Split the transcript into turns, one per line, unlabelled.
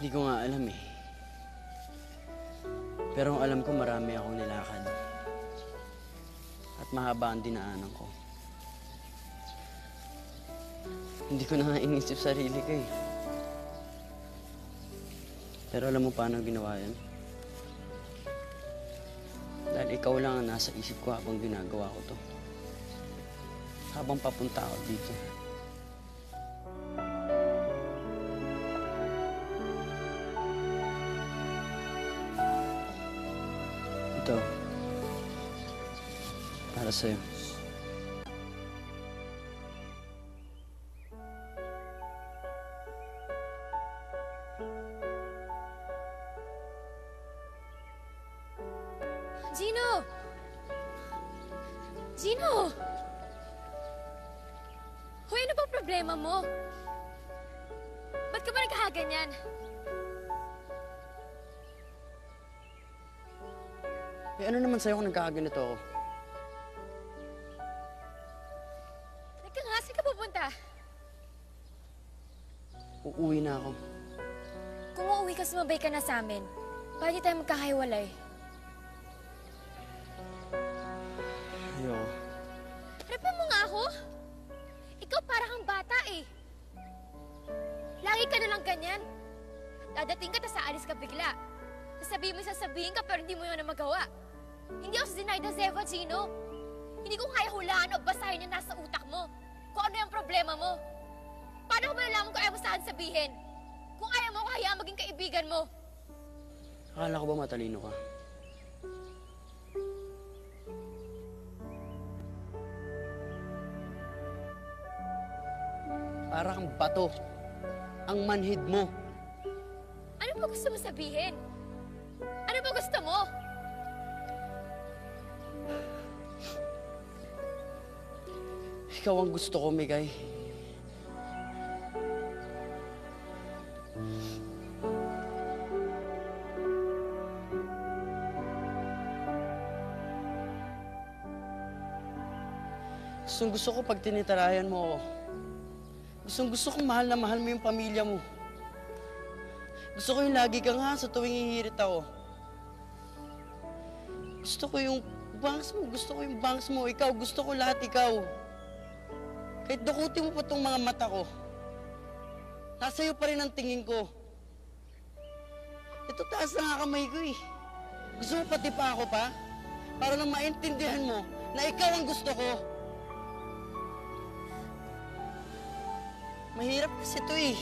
Hindi ko nga alam eh. Pero ang alam ko marami akong nilakad. At mahaba ang dinaanan ko. Hindi ko na nga inisip sarili ko eh. Pero alam mo paano ginawa yan? Dahil ikaw lang ang nasa isip ko habang ginagawa ko to. Habang papunta ako dito. Ito. Para sa'yo.
Gino! Gino! Hoy, ano bang problema mo? Ba't ka ba nagkakaganyan?
Eh ano naman sa'yo kung nagkakaganito ako?
Teka nga, saan ka pupunta?
Uuwi na ako.
Kung uuwi ka, sumabay ka na sa amin. Para di tayo magkakahiwalay.
Ayoko.
Harapan mo nga ako? Ikaw para kang bata eh. Lagi ka na lang ganyan. Dadating ka, tas aalis ka bigla. Sasabihin ka, pero hindi mo yun na magawa. Hindi ako si Zenaida Zeva, Gino. Hindi ko kaya hulaan o basahin yung nasa utak mo. Kung ano yung problema mo. Paano ko malalaman kung ayaw mo saan sabihin? Kung ayaw mo, kaya maging kaibigan mo.
Akala ko ba matalino ka? Para kang bato. Ang manhid mo.
Ano ba gusto mo sabihin? Ano ba gusto mo?
Ikaw ang gusto ko, Mikay. Gusto ko pag tinitirayan mo ako. Gusto kong mahal na mahal mo yung pamilya mo. Gusto ko yung lagi kang ha sa tuwing hihirit ako. Gusto ko yung bangs mo. Gusto ko yung bangs mo. Ikaw, gusto ko lahat ikaw. Kahit dukutin mo pa tong mga mata ko. Nasa iyo pa rin ang tingin ko. Ito taas na nga kamay ko eh. Gusto mo pati pa ako pa? Para lang maintindihan mo na ikaw ang gusto ko. Mahirap kasi ito eh.